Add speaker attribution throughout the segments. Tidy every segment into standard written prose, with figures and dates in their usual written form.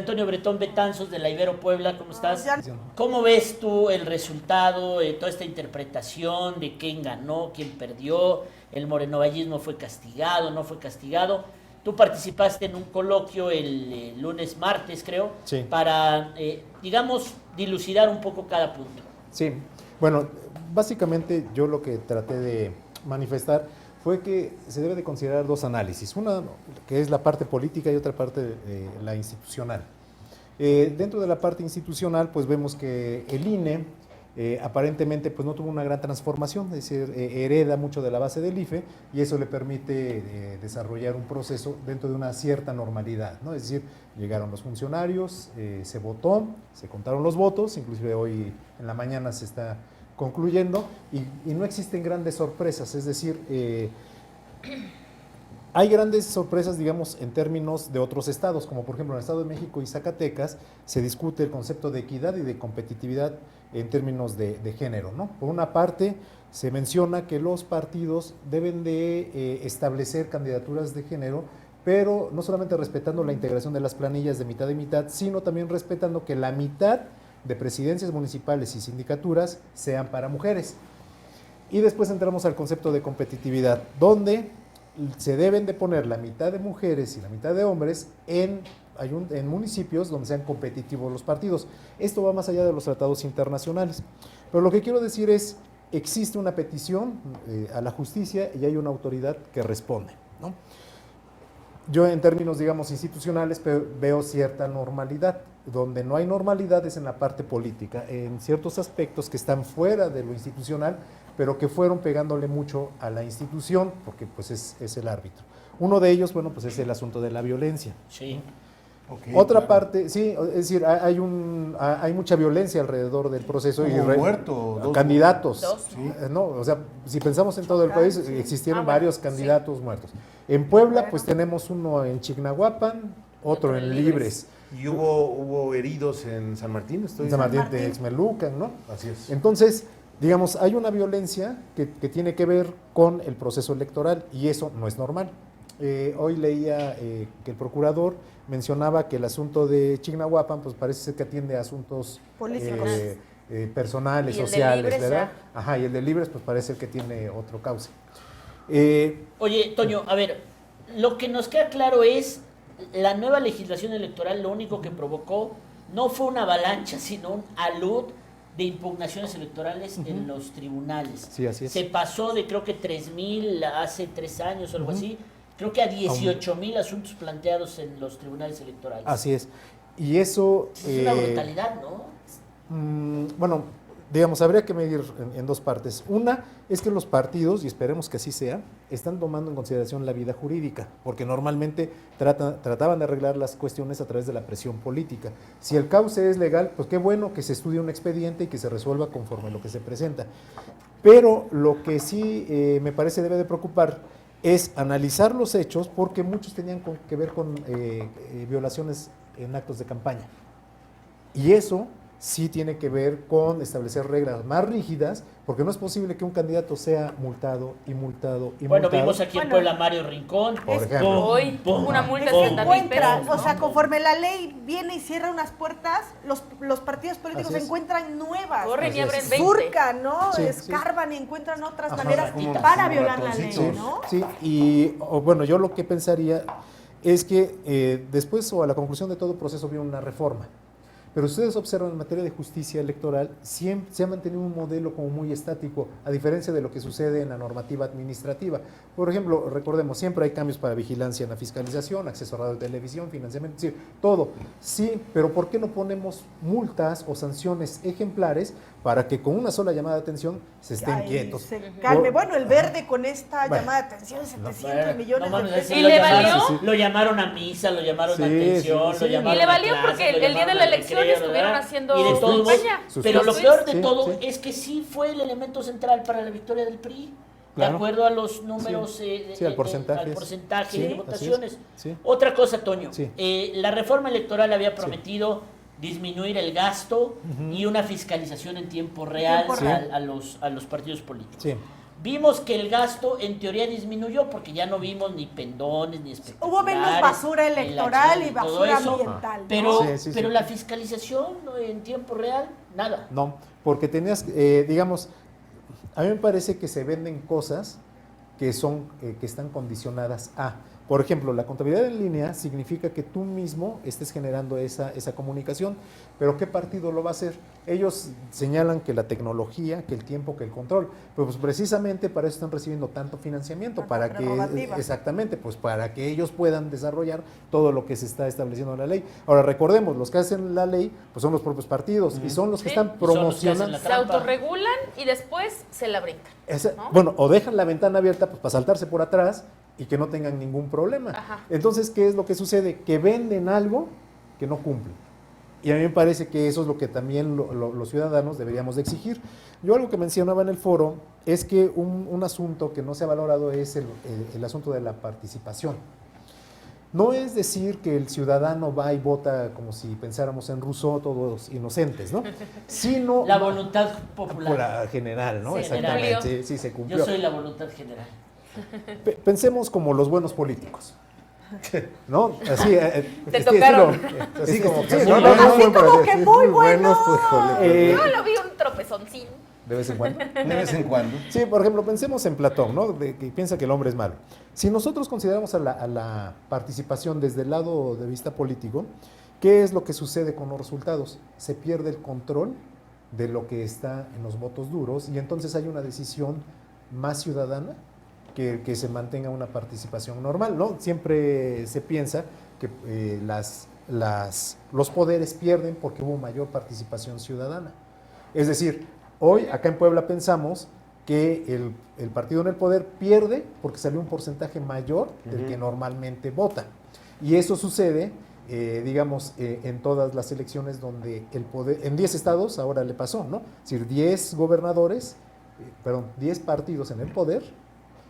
Speaker 1: Antonio Bretón Betanzos de la Ibero Puebla, ¿cómo estás?
Speaker 2: Ya.
Speaker 1: ¿Cómo ves tú el resultado, toda esta interpretación de quién ganó, quién perdió, el morenovallismo fue castigado, no fue castigado? Tú participaste en un coloquio el lunes, martes, creo,
Speaker 3: Sí.
Speaker 1: para, digamos, dilucidar un poco cada punto.
Speaker 3: Sí, bueno, básicamente yo lo que traté de manifestar fue que se debe de considerar dos análisis, una que es la parte política y otra parte la institucional. Dentro de la parte institucional, pues vemos que el INE aparentemente pues no tuvo una gran transformación, es decir, hereda mucho de la base del IFE y eso le permite desarrollar un proceso dentro de una cierta normalidad, ¿no? Es decir, llegaron los funcionarios, se votó, se contaron los votos, inclusive hoy en la mañana se está concluyendo y no existen grandes sorpresas, es decir, hay grandes sorpresas, digamos, en términos de otros estados, como por ejemplo en el Estado de México y Zacatecas se discute el concepto de equidad y de competitividad en términos de género, ¿no? Por una parte, se menciona que los partidos deben de establecer candidaturas de género, pero no solamente respetando la integración de las planillas de mitad y mitad, sino también respetando que la mitad de presidencias municipales y sindicaturas sean para mujeres. Y después entramos al concepto de competitividad, donde se deben de poner la mitad de mujeres y la mitad de hombres en municipios donde sean competitivos los partidos. Esto va más allá de los tratados internacionales. Pero lo que quiero decir es, existe una petición a la justicia y hay una autoridad que responde, ¿no? Yo en términos, digamos, institucionales veo cierta normalidad. Donde no hay normalidad es en la parte política, en ciertos aspectos que están fuera de lo institucional, pero que fueron pegándole mucho a la institución, porque pues es el árbitro. Uno de ellos, bueno, pues es el asunto de la violencia.
Speaker 1: Sí.
Speaker 3: Okay, otra parte, sí, es decir, hay mucha violencia alrededor del proceso.
Speaker 4: Muerto,
Speaker 3: candidatos.
Speaker 4: Sí.
Speaker 3: No, o sea, si pensamos en todo el país, existieron varios candidatos muertos. En Puebla, pues tenemos uno en Chignahuapan, otro en Libres.
Speaker 4: Y hubo heridos en San Martín,
Speaker 3: En San Martín de Exmelucan, ¿no?
Speaker 4: Así es.
Speaker 3: Entonces, digamos, hay una violencia que tiene que ver con el proceso electoral y eso no es normal. Hoy leía que el procurador mencionaba que el asunto de Chignahuapan, pues parece ser que atiende a asuntos
Speaker 2: políticos,
Speaker 3: personales,
Speaker 5: y el de
Speaker 3: sociales,
Speaker 5: Libres,
Speaker 3: ¿verdad?
Speaker 5: ya.
Speaker 3: Ajá, y el de Libres, pues parece ser que tiene otro cauce.
Speaker 1: Oye, Toño, a ver, lo que nos queda claro es la nueva legislación electoral, lo único que provocó no fue una avalancha, sino un alud de impugnaciones electorales en los tribunales.
Speaker 3: Sí, así es.
Speaker 1: Se pasó de creo que 3,000 hace 3 años o algo así, creo que a 18,000 asuntos planteados en los tribunales electorales.
Speaker 3: Así es. Y eso...
Speaker 1: Es una brutalidad, ¿no?
Speaker 3: Bueno, digamos, habría que medir en dos partes. Una es que los partidos, y esperemos que así sea, están tomando en consideración la vida jurídica, porque normalmente trataban de arreglar las cuestiones a través de la presión política. Si el cauce es legal, pues qué bueno que se estudie un expediente y que se resuelva conforme a lo que se presenta. Pero lo que sí me parece debe de preocupar es analizar los hechos, porque muchos tenían que ver con violaciones en actos de campaña. Y eso sí tiene que ver con establecer reglas más rígidas, porque no es posible que un candidato sea multado y multado y
Speaker 1: Bueno,
Speaker 3: multado.
Speaker 1: vimos aquí en Puebla Mario Rincón.
Speaker 3: Por ejemplo.
Speaker 5: Hoy una multa de
Speaker 2: se
Speaker 5: 70,000 pesos.
Speaker 2: encuentran, o sea, conforme la ley viene y cierra unas puertas, los partidos políticos
Speaker 3: Así es.
Speaker 2: encuentran nuevas.
Speaker 5: Corren y
Speaker 3: Así
Speaker 5: abren
Speaker 3: es.
Speaker 5: 20.
Speaker 2: Surcan, ¿no?
Speaker 3: Sí,
Speaker 2: Escarban y encuentran otras
Speaker 3: Ajá,
Speaker 2: maneras
Speaker 1: como
Speaker 2: para violar la ley,
Speaker 4: ratoncitos.
Speaker 2: ¿no?
Speaker 3: Sí, y bueno, yo lo que pensaría es que después o a la conclusión de todo proceso viene una reforma. Pero ustedes observan en materia de justicia electoral, siempre se ha mantenido un modelo como muy estático, a diferencia de lo que sucede en la normativa administrativa. Por ejemplo, recordemos, siempre hay cambios para vigilancia en la fiscalización, acceso a radio y televisión, financiamiento, es decir, todo. Sí, pero ¿por qué no ponemos multas o sanciones ejemplares para que con una sola llamada de atención se estén
Speaker 2: Ay,
Speaker 3: quietos?
Speaker 2: se calme.
Speaker 3: Por-
Speaker 2: Bueno, el verde con esta
Speaker 3: Bueno.
Speaker 2: llamada de atención, 700 millones
Speaker 1: mames,
Speaker 2: de
Speaker 1: ese
Speaker 2: pesos.
Speaker 5: ¿Y
Speaker 1: lo
Speaker 5: le
Speaker 1: llamaron-
Speaker 5: valió?
Speaker 1: Lo llamaron a misa, lo llamaron a
Speaker 3: Sí,
Speaker 1: atención,
Speaker 3: sí,
Speaker 1: lo
Speaker 3: sí.
Speaker 1: llamaron
Speaker 5: Y le valió
Speaker 1: a clases,
Speaker 5: porque
Speaker 1: lo
Speaker 5: el día de
Speaker 1: llamaron
Speaker 5: la
Speaker 1: a
Speaker 5: elección
Speaker 1: recreo,
Speaker 5: estuvieron
Speaker 1: ¿verdad?
Speaker 5: haciendo
Speaker 1: Y de todos modos,
Speaker 5: campaña.
Speaker 1: pero lo
Speaker 3: Sí,
Speaker 1: peor de
Speaker 3: sí,
Speaker 1: todo
Speaker 3: sí.
Speaker 1: es que sí fue el elemento central para la victoria del PRI.
Speaker 3: Claro.
Speaker 1: De acuerdo a los números,
Speaker 3: Sí, al porcentaje.
Speaker 1: al porcentaje
Speaker 3: Sí,
Speaker 1: de
Speaker 3: así
Speaker 1: votaciones.
Speaker 3: es. Sí.
Speaker 1: Otra cosa, Toño,
Speaker 3: Sí.
Speaker 1: la reforma electoral había prometido disminuir el gasto y una fiscalización en tiempo real,
Speaker 2: tiempo
Speaker 3: real.
Speaker 1: a los partidos políticos.
Speaker 3: Sí.
Speaker 1: Vimos que el gasto en teoría disminuyó porque ya no vimos ni pendones, ni espectaculares.
Speaker 2: Hubo menos basura
Speaker 1: ni la
Speaker 2: electoral y
Speaker 1: acción, todo
Speaker 2: basura
Speaker 1: eso,
Speaker 2: ambiental, ¿no?
Speaker 1: Pero,
Speaker 3: Sí.
Speaker 1: pero la fiscalización en tiempo real, nada.
Speaker 3: No, porque tenías, digamos, a mí me parece que se venden cosas que son, que están condicionadas a. Por ejemplo, la contabilidad en línea significa que tú mismo estés generando esa comunicación, pero ¿qué partido lo va a hacer? Ellos señalan que la tecnología, que el tiempo, que el control, pues precisamente para eso están recibiendo tanto financiamiento, para que, exactamente, pues para que ellos puedan desarrollar todo lo que se está estableciendo en la ley. Ahora recordemos, los que hacen la ley, pues son los propios partidos y son los que están promocionando.
Speaker 5: Se autorregulan y después se la brincan, ¿no?
Speaker 3: Bueno, o dejan la ventana abierta pues, para saltarse por atrás y que no tengan ningún problema.
Speaker 5: Ajá.
Speaker 3: Entonces, ¿qué es lo que sucede? Que venden algo que no cumplen. Y a mí me parece que eso es lo que también los ciudadanos deberíamos de exigir. Yo algo que mencionaba en el foro es que un asunto que no se ha valorado es el asunto de la participación. No es decir que el ciudadano va y vota como si pensáramos en Rousseau, todos inocentes, ¿no? Sino
Speaker 1: La voluntad popular.
Speaker 3: General, ¿no?
Speaker 1: Sí,
Speaker 3: Exactamente, sí, se cumplió.
Speaker 1: Yo soy la voluntad general.
Speaker 3: Pensemos como los buenos políticos. ¿No? Así,
Speaker 5: Te tocaron.
Speaker 4: Así como que
Speaker 3: sí,
Speaker 4: muy
Speaker 3: no,
Speaker 4: bueno.
Speaker 2: Así como que muy bueno.
Speaker 4: Pues, híjole,
Speaker 5: Yo lo vi un tropezoncín.
Speaker 3: de vez en cuando.
Speaker 4: de vez en cuando.
Speaker 3: Sí, por ejemplo, pensemos en Platón, ¿no? De que piensa que el hombre es malo. Si nosotros consideramos a la participación desde el lado de vista político, ¿qué es lo que sucede con los resultados? Se pierde el control de lo que está en los votos duros y entonces hay una decisión más ciudadana que se mantenga una participación normal, ¿no? Siempre se piensa que los poderes pierden porque hubo mayor participación ciudadana. Es decir, hoy acá en Puebla pensamos que el partido en el poder pierde porque salió un porcentaje mayor del que normalmente vota. Y eso sucede, digamos, en todas las elecciones donde el poder, en 10 estados ahora le pasó, ¿no? Es decir, 10 partidos en el poder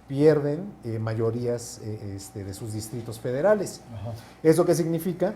Speaker 3: pierden mayorías de sus distritos federales.
Speaker 4: Ajá.
Speaker 3: ¿Eso qué significa?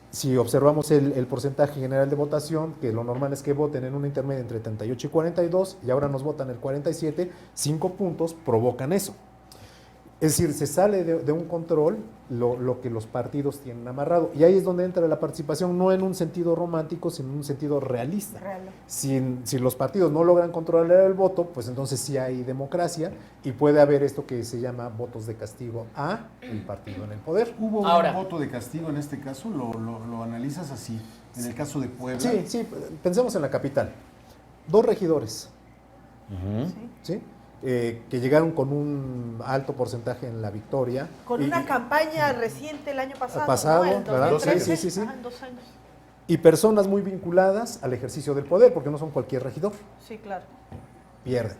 Speaker 3: Si observamos el porcentaje general de votación, que lo normal es que voten en una intermedia entre 38 y 42, y ahora nos votan el 47, 5 puntos provocan eso. Es decir, se sale de un control lo que los partidos tienen amarrado. Y ahí es donde entra la participación, no en un sentido romántico, sino en un sentido realista. Si los partidos no logran controlar el voto, pues entonces sí hay democracia y puede haber esto que se llama votos de castigo a el partido en el poder.
Speaker 4: ¿Hubo
Speaker 1: Ahora,
Speaker 4: un voto de castigo en este caso? ¿Lo analizas así? En el caso de Puebla.
Speaker 3: Sí, pensemos en la capital. 2 regidores, ¿sí? Que llegaron con un alto porcentaje en la victoria.
Speaker 2: Con una campaña reciente el año pasado.
Speaker 3: Pasado,
Speaker 2: ¿no? En
Speaker 3: ¿verdad?
Speaker 2: 2013.
Speaker 3: Sí.
Speaker 2: Ajá, en 2 años.
Speaker 3: Y personas muy vinculadas al ejercicio del poder, porque no son cualquier regidor.
Speaker 2: Sí, claro.
Speaker 3: Pierden.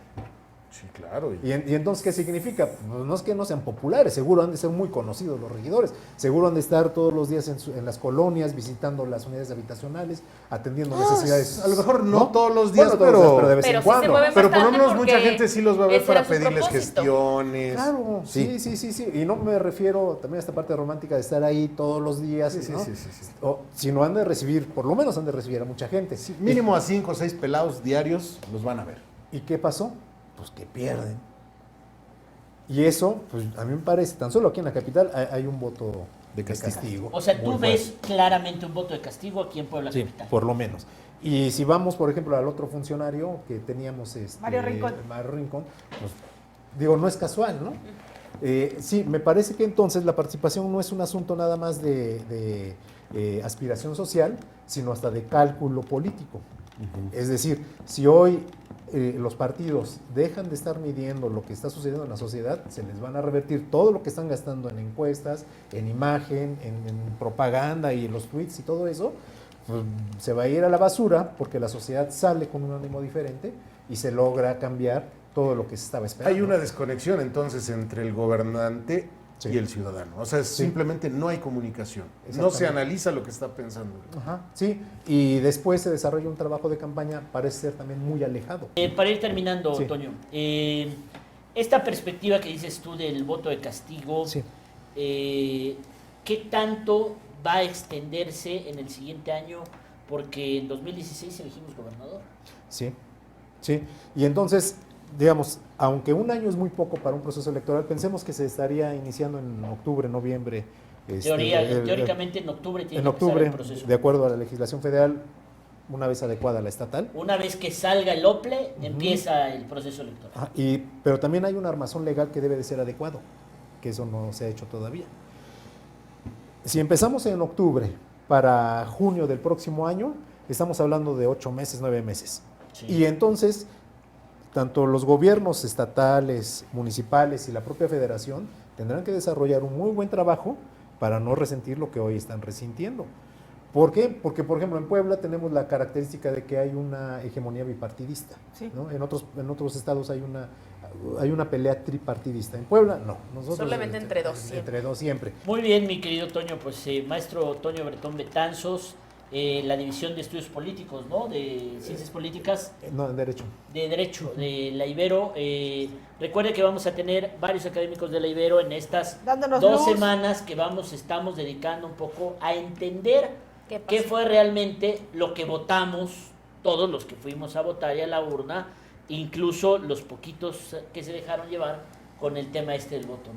Speaker 4: Sí, claro.
Speaker 3: ¿Y entonces qué significa? Pues no es que no sean populares, seguro han de ser muy conocidos los regidores, seguro han de estar todos los días en las colonias, visitando las unidades habitacionales, atendiendo necesidades.
Speaker 4: A lo mejor no todos los días,
Speaker 3: Bueno, todos los días,
Speaker 4: pero
Speaker 3: de vez
Speaker 5: pero
Speaker 3: en
Speaker 5: sí se
Speaker 3: cuando.
Speaker 5: mueven
Speaker 4: Pero por lo
Speaker 5: bastante
Speaker 4: menos mucha
Speaker 5: porque
Speaker 4: gente sí los va a ver
Speaker 5: ese
Speaker 4: para
Speaker 5: era su
Speaker 4: pedirles
Speaker 5: propósito.
Speaker 4: gestiones.
Speaker 3: Claro, sí. Y no me refiero también a esta parte romántica de estar ahí todos los días,
Speaker 4: Sí,
Speaker 3: ¿no?
Speaker 4: sí.
Speaker 3: Sino han de recibir, por lo menos han de recibir a mucha gente.
Speaker 4: Sí, mínimo a 5 o 6 pelados diarios los van a ver.
Speaker 3: ¿Y qué pasó? Pues que pierden. Y eso, pues a mí me parece, tan solo aquí en la capital hay un voto de castigo.
Speaker 1: O sea, tú
Speaker 3: muy
Speaker 1: ves
Speaker 3: fuerte.
Speaker 1: claramente un voto de castigo aquí en Puebla
Speaker 3: Sí,
Speaker 1: Capital.
Speaker 3: por lo menos. Y si vamos, por ejemplo, al otro funcionario que teníamos,
Speaker 2: Mario Rincón.
Speaker 3: Mario Rincón, pues digo, no es casual, ¿no? Sí, me parece que entonces la participación no es un asunto nada más de aspiración social, sino hasta de cálculo político. Es decir, si hoy los partidos dejan de estar midiendo lo que está sucediendo en la sociedad, se les van a revertir todo lo que están gastando en encuestas, en imagen, en propaganda y en los tweets y todo eso, pues, se va a ir a la basura porque la sociedad sale con un ánimo diferente y se logra cambiar todo lo que se estaba esperando.
Speaker 4: Hay una desconexión entonces entre el gobernante y el ciudadano. O sea, simplemente no hay comunicación. No se analiza lo que está pensando.
Speaker 3: Ajá, sí, y después se desarrolla un trabajo de campaña, parece ser también muy alejado.
Speaker 1: Para ir terminando,
Speaker 3: Sí.
Speaker 1: Toño, esta perspectiva que dices tú del voto de castigo,
Speaker 3: Sí.
Speaker 1: ¿qué tanto va a extenderse en el siguiente año? Porque en 2016 elegimos gobernador.
Speaker 3: Sí, y entonces digamos, aunque un año es muy poco para un proceso electoral, pensemos que se estaría iniciando en octubre, noviembre.
Speaker 1: Teóricamente en octubre tiene
Speaker 3: en
Speaker 1: que
Speaker 3: octubre,
Speaker 1: empezar el proceso.
Speaker 3: de acuerdo a la legislación federal, una vez adecuada a la estatal.
Speaker 1: Una vez que salga el OPLE, empieza el proceso electoral.
Speaker 3: Ajá, pero también hay un armazón legal que debe de ser adecuado, que eso no se ha hecho todavía. Si empezamos en octubre para junio del próximo año, estamos hablando de 8 meses, 9 meses. Sí. Y entonces, tanto los gobiernos estatales, municipales y la propia federación tendrán que desarrollar un muy buen trabajo para no resentir lo que hoy están resintiendo. ¿Por qué? Porque, por ejemplo, en Puebla tenemos la característica de que hay una hegemonía bipartidista, sí. ¿no? En otros estados hay una pelea tripartidista. En Puebla, no.
Speaker 5: Nosotros solamente entre dos siempre.
Speaker 3: Entre dos siempre.
Speaker 1: Muy bien, mi querido Toño, pues maestro Toño Bretón Betanzos, la División de Estudios Políticos, ¿no? De Ciencias Políticas.
Speaker 3: No, de Derecho.
Speaker 1: De Derecho, de la Ibero. Recuerde que vamos a tener varios académicos de la Ibero en estas
Speaker 2: Dándonos
Speaker 1: 2
Speaker 2: luz.
Speaker 1: semanas que estamos dedicando un poco a entender qué fue realmente lo que votamos, todos los que fuimos a votar y a la urna, incluso los poquitos que se dejaron llevar con el tema del voto